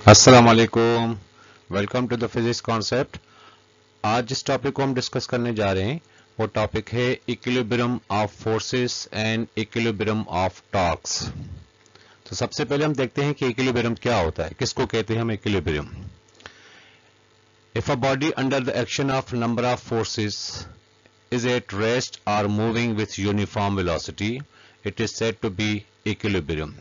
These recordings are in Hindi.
अस्सलाम वालेकुम। Welcome to the physics concept. आज जिस टॉपिक को हम डिस्कस करने जा रहे हैं वो टॉपिक है equilibrium of forces and equilibrium of torques. तो सबसे पहले हम देखते हैं कि इक्विलिब्रियम क्या होता है, किसको कहते हैं हम equilibrium. If a body under the action of number of forces is at rest or moving with uniform velocity, it is said to be equilibrium।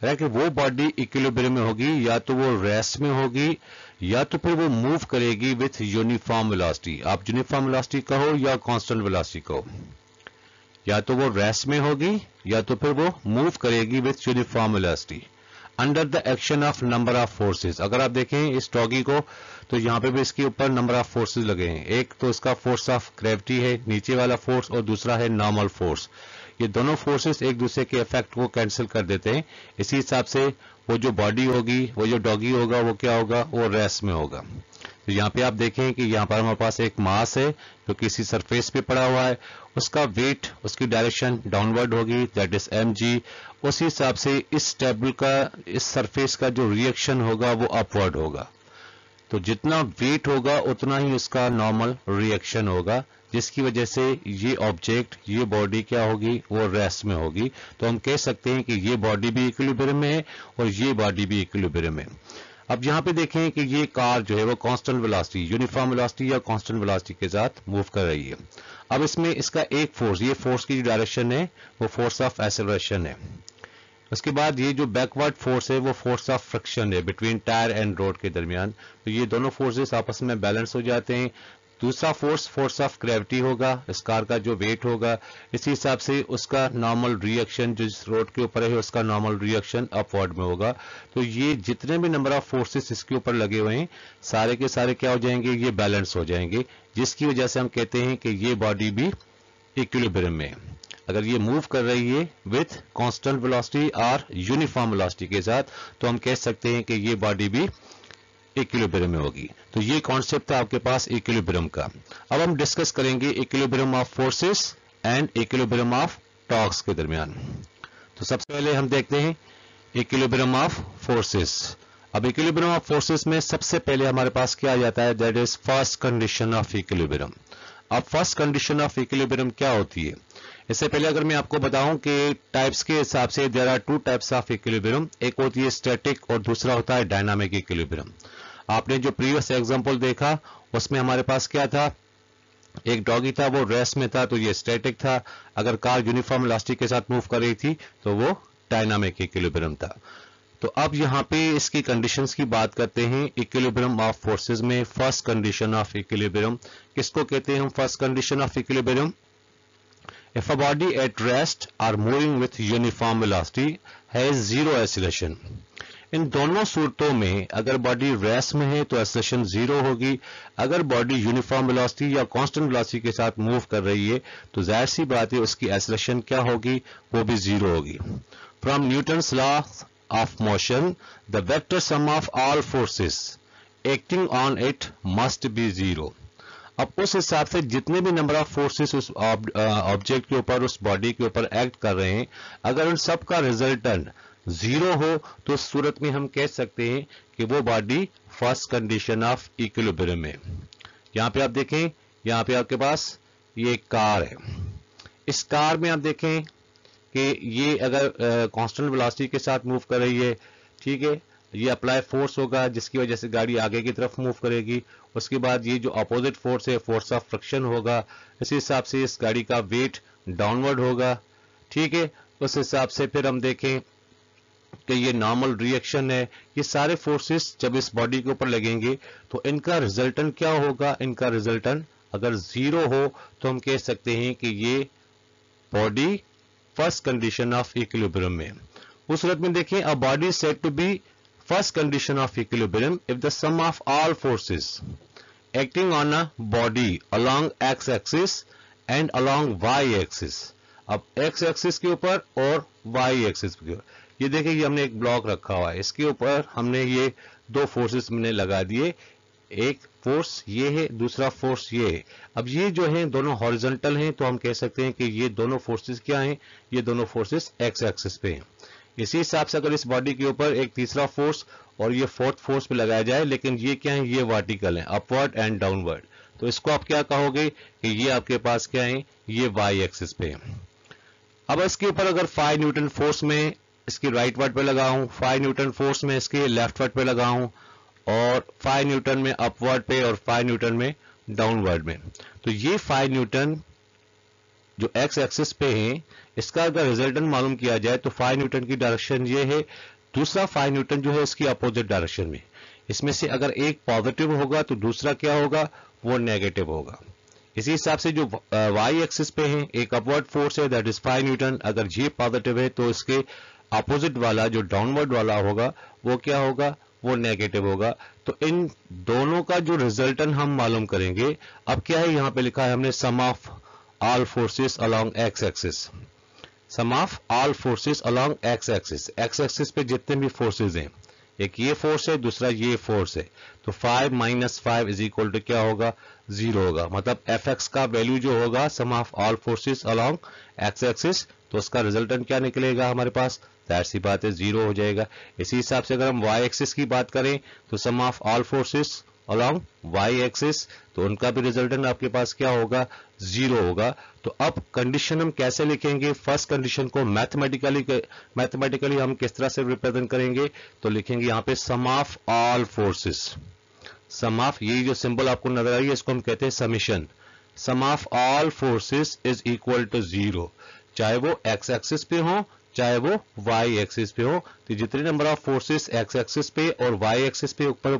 है कि वो बॉडी इक्विलिब्रियम में होगी, या तो वो रेस्ट में होगी या तो फिर वो मूव करेगी विथ यूनिफॉर्म वेलोसिटी। आप यूनिफॉर्म वेलोसिटी कहो या कांस्टेंट वेलोसिटी कहो, या तो वो रेस्ट में होगी या तो फिर वो मूव करेगी with uniform velocity under the action of number of forces. अगर आप देखें इस डॉगी को तो यहाँ पे भी इसके ऊपर नंबर ऑफ फोर्सेस लगे हैं। एक तो इसका फोर्स ऑफ ग्रेविटी है, नीचे वाला फोर्स, और दूसरा है नॉर्मल फोर्स। ये दोनों फोर्सेस एक दूसरे के इफेक्ट को कैंसिल कर देते हैं। इसी हिसाब से वो जो बॉडी होगी, वो जो डॉगी होगा, वो क्या होगा, वो रेस्ट में होगा। तो यहाँ पे आप देखें कि यहाँ पर हमारे पास एक मास है जो किसी सरफेस पे पड़ा हुआ है, उसका वेट, उसकी डायरेक्शन डाउनवर्ड होगी, दैट इज mg। उसी हिसाब से इस टेबल का, इस सरफेस का जो रिएक्शन होगा वो अपवर्ड होगा। तो जितना वेट होगा उतना ही उसका नॉर्मल रिएक्शन होगा, जिसकी वजह से ये ऑब्जेक्ट, ये बॉडी क्या होगी, वो रेस्ट में होगी। तो हम कह सकते हैं कि ये बॉडी भी इक्विलिब्रियम में है और ये बॉडी भी इक्विलिब्रियम में। अब यहाँ पे देखें कि ये कार जो है वो कांस्टेंट वेलोसिटी, यूनिफॉर्म वेलोसिटी या कांस्टेंट वेलोसिटी के साथ मूव कर रही है। अब इसमें इसका एक फोर्स, ये फोर्स की जो डायरेक्शन है वो फोर्स ऑफ एक्सेलरेशन है। उसके बाद ये जो बैकवर्ड फोर्स है वो फोर्स ऑफ फ्रिक्शन है बिटवीन टायर एंड रोड के दरमियान। तो ये दोनों फोर्सेस आपस में बैलेंस हो जाते हैं। दूसरा फोर्स फोर्स ऑफ ग्रेविटी होगा, इस कार का जो वेट होगा, इसी हिसाब से उसका नॉर्मल रिएक्शन जो इस रोड के ऊपर है उसका नॉर्मल रिएक्शन अपवर्ड में होगा। तो ये जितने भी नंबर ऑफ फोर्सेस इसके ऊपर लगे हुए हैं सारे के सारे क्या हो जाएंगे, ये बैलेंस हो जाएंगे, जिसकी वजह से हम कहते हैं कि ये बॉडी भी इक्विलिब्रियम में है। अगर ये मूव कर रही है विथ कांस्टेंट वेलोसिटी और यूनिफॉर्म वेलोसिटी के साथ तो हम कह सकते हैं कि ये बॉडी भी इक्विलिब्रियम में होगी। तो ये कॉन्सेप्ट था आपके पास इक्विलिब्रियम का। अब हम डिस्कस करेंगे equilibrium of forces and equilibrium of torques के दरमियान। तो सबसे पहले हम देखते हैं इक्विलिब्रियम ऑफ फोर्सेस। अब इक्विलिब्रियम ऑफ फोर्सेस में सबसे पहले हमारे पास क्या आ जाता है, that is first condition of equilibrium. अब फर्स्ट कंडीशन ऑफ इक्विलिब्रियम क्या होती है, इससे पहले अगर मैं आपको बताऊं कि टाइप्स के हिसाब से there are two types of equilibrium. एक होती है स्टैटिक और दूसरा होता है डायनामिक इक्विलिब्रियम। आपने जो प्रीवियस एग्जांपल देखा उसमें हमारे पास क्या था, एक डॉगी था, वो रेस्ट में था, तो ये स्टैटिक था। अगर कार यूनिफॉर्म वेलोसिटी के साथ मूव कर रही थी तो वो डायनामिक इक्विलिब्रियम था। तो अब यहाँ पे इसकी कंडीशंस की बात करते हैं। इक्विलिब्रियम ऑफ फोर्सेस में फर्स्ट कंडीशन ऑफ इक्विलिब्रियम किसको कहते हैं हम, first condition of equilibrium. If a body at rest or moving with uniform velocity has zero acceleration। इन दोनों सूरतों में अगर बॉडी रेस्ट में है तो एक्सेलरेशन जीरो होगी। अगर बॉडी यूनिफॉर्म वेलोसिटी या कांस्टेंट वेलोसिटी के साथ मूव कर रही है तो जाहिर सी बात है उसकी एक्सेलरेशन क्या होगी, वो भी जीरो होगी। From Newton's law of motion the vector sum of all forces acting on it must be zero. अब उस हिसाब से जितने भी नंबर ऑफ फोर्सेस उस ऑब्जेक्ट के ऊपर, उस बॉडी के ऊपर एक्ट कर रहे हैं, अगर उन सब का रिजल्टेंट जीरो हो तो उस सूरत में हम कह सकते हैं कि वो body first condition of equilibrium में। यहाँ पे आप देखें, यहाँ पे आपके पास ये कार है। इस कार में आप देखें कि ये अगर कांस्टेंट वेलोसिटी के साथ मूव कर रही है, ठीक है, ये अप्लाई फोर्स होगा जिसकी वजह से गाड़ी आगे की तरफ मूव करेगी। उसके बाद ये जो अपोजिट फोर्स है, फोर्स ऑफ फ्रिक्शन होगा। इसी हिसाब से इस गाड़ी का वेट डाउनवर्ड होगा, ठीक है। उस हिसाब से फिर हम देखें कि ये नॉर्मल रिएक्शन है। ये सारे फोर्सेस जब इस बॉडी के ऊपर लगेंगे तो इनका रिजल्टेंट क्या होगा, इनका रिजल्टेंट अगर जीरो हो तो हम कह सकते हैं कि ये body first condition of equilibrium में। उस सूरत में देखें, a body said to be first condition of equilibrium if the sum of all forces acting on a body along x axis and along y axis। अब x axis के ऊपर और y axis के ऊपर, ये देखिए ये हमने एक ब्लॉक रखा हुआ है, इसके ऊपर हमने ये दो फोर्सेस मैंने लगा दिए। एक फोर्स ये है, दूसरा फोर्स ये है। अब ये जो है दोनों हॉरिजॉन्टल हैं तो हम कह सकते हैं कि ये दोनों फोर्सेस क्या हैं, ये दोनों फोर्सेस x एक्सिस पे हैं। इसी हिसाब से अगर इस बॉडी के ऊपर एक तीसरा फोर्स और ये फोर्थ फोर्स पे लगाया जाए, लेकिन ये क्या है, ये वर्टिकल है, अपवर्ड एंड डाउनवर्ड, तो इसको आप क्या कहोगे कि ये आपके पास क्या है, ये वाई एक्सिस पे है। अब इसके ऊपर अगर 5 न्यूटन फोर्स में इसकी राइट वर्ड पे लगाऊं, 5 न्यूटन फोर्स में इसके लेफ्ट वर्ड पे लगाऊं, और 5 न्यूटन में अपवर्ड पे और 5 न्यूटन में डाउनवर्ड में, तो ये 5 न्यूटन जो एक्स एक्सिस पे है, इसका अगर रिजल्टेंट मालूम किया जाए तो 5 न्यूटन की डायरेक्शन ये है, दूसरा 5 न्यूटन जो है इसकी अपोजिट डायरेक्शन में। इसमें से अगर एक पॉजिटिव होगा तो दूसरा क्या होगा, वो नेगेटिव होगा। इसी हिसाब से जो वाई एक्सिस पे है एक अपवर्ड फोर्स है, दैट इज 5 न्यूटन, अगर ये पॉजिटिव है तो इसके अपोजिट वाला जो डाउनवर्ड वाला होगा वो क्या होगा, वो नेगेटिव होगा। तो इन दोनों का जो रिजल्टेंट हम मालूम करेंगे। अब क्या है, यहां पे लिखा है हमने sum of all forces along x axis, sum of all forces along x axis, x axis पे जितने भी फोर्सेस हैं, एक ये फोर्स है, दूसरा ये फोर्स है, तो 5 माइनस 5 इज इक्वल टू क्या होगा, 0 होगा। मतलब एफ एक्स का वैल्यू जो होगा sum of all forces along x axis, तो उसका रिजल्टेंट क्या निकलेगा हमारे पास, जाहिर सी बात है 0 हो जाएगा। इसी हिसाब से अगर हम वाई एक्सिस की बात करें तो sum of all forces along y axis, तो उनका भी रिजल्टेंट आपके पास क्या होगा, 0 होगा। तो अब कंडीशन हम कैसे लिखेंगे, फर्स्ट कंडीशन को मैथमेटिकली हम किस तरह से रिप्रेजेंट करेंगे, तो लिखेंगे यहां पे sum of all forces, sum of, ये जो सिंबल आपको नजर आ रही है इसको हम कहते हैं summation, sum of all forces is equal to 0, चाहे वो एक्स एक्सिस पे हो चाहे वो वाई एक्सिस पे हो। तो जितने number of forces x axis पे और वाई एक्सिस पे ऊपर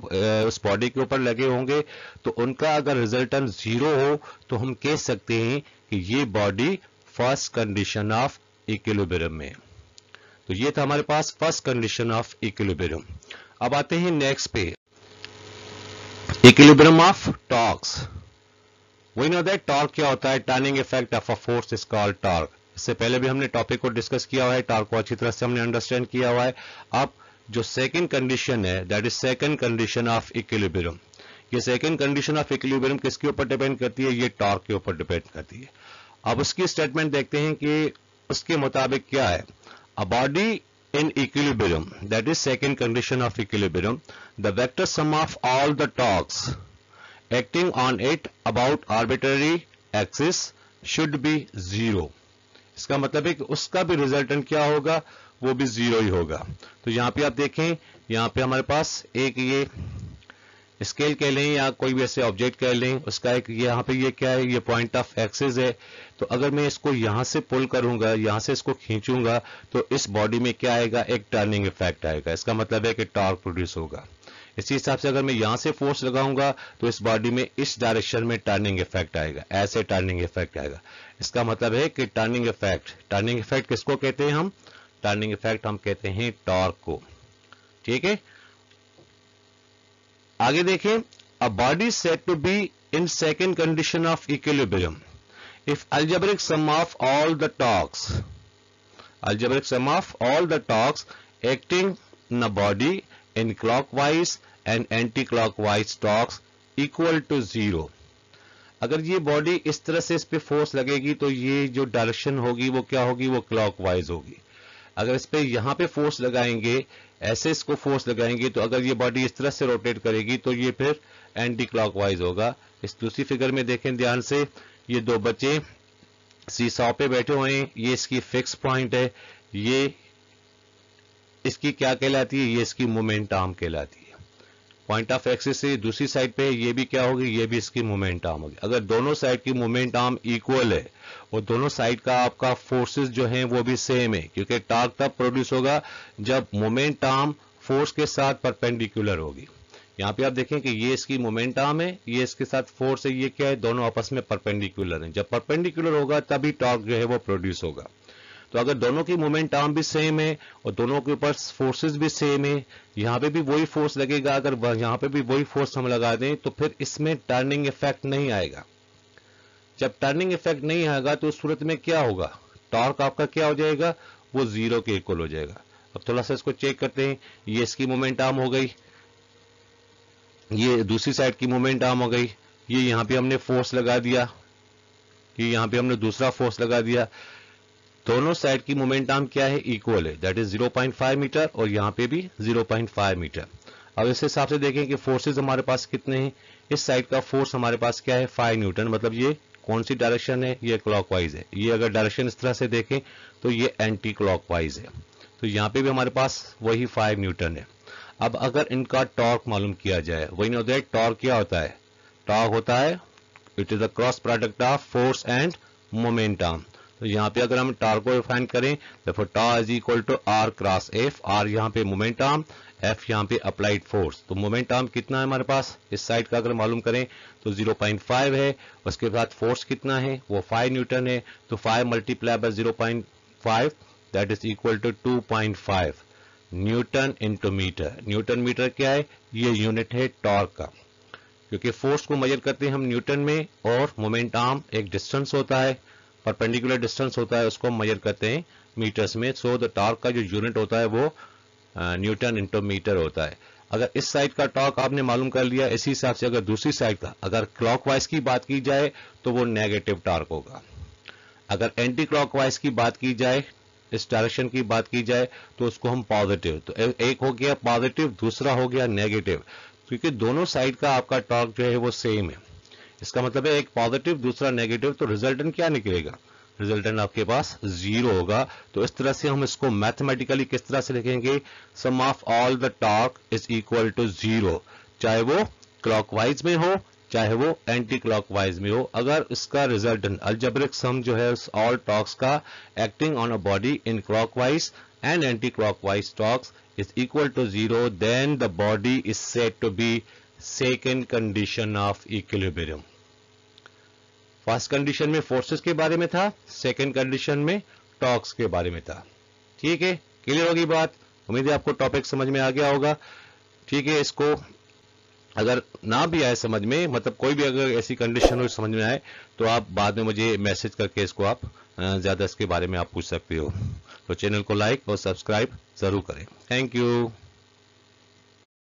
उस बॉडी के ऊपर लगे होंगे, तो उनका अगर रिजल्टेंट 0 हो तो हम कह सकते हैं कि ये body first condition of equilibrium में। तो ये था हमारे पास फर्स्ट कंडीशन ऑफ इक्विलिब्रियम। अब आते हैं नेक्स्ट पे, equilibrium of torques. We know that torque क्या होता है, turning effect of a force is called torque. इससे पहले भी हमने टॉपिक को डिस्कस किया हुआ है, टॉर्क को अच्छी तरह से हमने अंडरस्टैंड किया हुआ है। अब जो सेकंड कंडीशन है, that is second condition of equilibrium. ये सेकंड कंडीशन ऑफ इक्विलिब्रियम किसके ऊपर डिपेंड करती है, ये टॉर्क के ऊपर डिपेंड करती है। अब उसकी स्टेटमेंट देखते हैं कि उसके मुताबिक क्या है, a body in equilibrium, that is second condition of equilibrium, the vector sum of all the torques acting on it about arbitrary axis should be 0। इसका मतलब है कि उसका भी रिजल्टेंट क्या होगा, वो भी 0 ही होगा। तो यहां पे आप देखें, यहां पे हमारे पास एक ये स्केल कह लें या कोई भी ऐसे ऑब्जेक्ट कह लें, उसका एक यहां पे ये क्या है, ये पॉइंट ऑफ एक्सिस है। तो अगर मैं इसको यहां से पुल करूंगा, यहां से इसको खींचूंगा, तो इस बॉडी में क्या आएगा, एक टर्निंग इफेक्ट आएगा। इसका मतलब है कि टॉर्क प्रोड्यूस होगा। इसी हिसाब से अगर मैं यहां से फोर्स लगाऊंगा तो इस बॉडी में इस डायरेक्शन में टर्निंग इफेक्ट आएगा, ऐसे टर्निंग इफेक्ट आएगा। इसका मतलब है कि टर्निंग इफेक्ट किसको कहते हैं हम, टर्निंग इफेक्ट हम कहते हैं टॉर्क को। ठीक है, आगे देखें, a body said to be in second condition of equilibrium if algebraic sum of all the torques acting in a body in clockwise and anti-clockwise torques equal to 0। अगर ये बॉडी इस तरह से इस पे फोर्स लगेगी तो ये जो डायरेक्शन होगी वो क्या होगी, वो क्लॉकवाइज होगी। अगर इस पे यहां पे फोर्स लगाएंगे, ऐसे इसको फोर्स लगाएंगे, तो अगर ये बॉडी इस तरह से रोटेट करेगी तो ये फिर एंटी क्लॉकवाइज होगा। इस दूसरी फिगर में देखें ध्यान से, ये दो बच्चे सीसॉ पे बैठे हुए हैं, ये इसकी फिक्स पॉइंट है, ये इसकी क्या कहलाती है, ये इसकी मोमेंट आर्म कहलाती है। पॉइंट ऑफ एक्सिस से दूसरी साइड पे ये भी क्या होगी, ये भी इसकी मोमेंट आर्म होगी। अगर दोनों साइड की मोमेंट आर्म इक्वल है और दोनों साइड का आपका फोर्सेस जो हैं वो भी सेम है, क्योंकि टॉर्क तब प्रोड्यूस होगा जब मोमेंट आर्म फोर्स के साथ परपेंडिकुलर होगी। यहाँ पे आप देखें कि ये इसकी मोमेंट आर्म है, ये इसके साथ फोर्स है, ये क्या है, दोनों आपस में परपेंडिकुलर है। जब परपेंडिकुलर होगा तभी टॉर्क जो है वो प्रोड्यूस होगा। तो अगर दोनों की मोमेंट आर्म भी सेम है और दोनों के ऊपर फोर्सेस भी सेम है, यहां पे भी वही फोर्स लगेगा, अगर यहां पे भी वही फोर्स हम लगा दें तो फिर इसमें टर्निंग इफेक्ट नहीं आएगा। जब टर्निंग इफेक्ट नहीं आएगा तो उस सूरत में क्या होगा, टॉर्क आपका क्या हो जाएगा, वो 0 के इक्वल हो जाएगा। अब थोड़ा सा इसको चेक करते हैं, ये इसकी मोमेंट आर्म हो गई, ये दूसरी साइड की मोमेंट आर्म हो गई, ये यहां पे हमने फोर्स लगा दिया, ये यहां पे हमने दूसरा फोर्स लगा दिया। दोनों साइड की मोमेंट आर्म क्या है, इक्वल है, दैट इज 0.5 मीटर और यहाँ पे भी 0.5 मीटर। अब इस हिसाब से देखें कि फोर्सेस हमारे पास कितने हैं। इस साइड का फोर्स हमारे पास क्या है, 5 न्यूटन, मतलब ये कौन सी डायरेक्शन है, ये क्लॉकवाइज है। ये अगर डायरेक्शन इस तरह से देखें तो ये एंटी क्लॉकवाइज है, तो यहाँ पे भी हमारे पास वही 5 न्यूटन है। अब अगर इनका टॉर्क मालूम किया जाए, वही नो दैट टॉर्क क्या होता है, टॉर्क होता है it is the cross product of force end moment arm. तो यहाँ पे अगर हम टॉर्क को फाइंड करें तो tau is equal to r cross f, r यहाँ पे मोमेंट आर्म, एफ यहाँ पे अप्लाइड फोर्स। तो मोमेंट आर्म कितना है हमारे पास, इस साइड का अगर मालूम करें तो 0.5 है, उसके बाद फोर्स कितना है, वो 5 न्यूटन है। तो 5 multiply by 0.5 that is equal to 2.5 newton into metre. Newton metre क्या है, ये यूनिट है टॉर्क का, क्योंकि फोर्स को मेजर करते हैं हम न्यूटन में और मोमेंट आर्म एक डिस्टेंस होता है, परपेंडिकुलर डिस्टेंस होता है, उसको मेजर करते हैं मीटर्स में। सो द टॉर्क का जो यूनिट होता है वो न्यूटन इंटू मीटर होता है। अगर इस साइड का टॉर्क आपने मालूम कर लिया, इसी हिसाब से अगर दूसरी साइड का अगर क्लॉकवाइज की बात की जाए तो वो नेगेटिव टॉर्क होगा। अगर एंटी क्लॉकवाइज की बात की जाए, इस डायरेक्शन की बात की जाए तो उसको हम पॉजिटिव, तो एक हो गया पॉजिटिव, दूसरा हो गया नेगेटिव, क्योंकि दोनों साइड का आपका टॉर्क जो है वो सेम है। इसका मतलब है एक पॉजिटिव दूसरा नेगेटिव, तो रिजल्टेंट क्या निकलेगा, रिजल्टेंट आपके पास 0 होगा। तो इस तरह से हम इसको मैथमेटिकली किस तरह से लिखेंगे, sum of all the torque is equal to 0, चाहे वो क्लॉकवाइज में हो चाहे वो एंटी क्लॉकवाइज में हो। अगर इसका रिजल्टेंट अलजेब्रिक सम जो है ऑल टॉर्क्स का acting on a body in clockwise and anti clockwise torques is equal to 0, then the body is said to be second condition of equilibrium. First condition में फोर्सेस के बारे में था, सेकंड कंडीशन में टॉर्क्स के बारे में था। ठीक है, क्लियर होगी बात, उम्मीद है आपको टॉपिक समझ में आ गया होगा। ठीक है, इसको अगर ना भी आए समझ में, मतलब कोई भी अगर ऐसी कंडीशन हो समझ में आए तो आप बाद में मुझे मैसेज करके इसको आप ज्यादा इसके बारे में आप पूछ सकते हो। तो चैनल को लाइक और सब्सक्राइब जरूर करें। Thank you.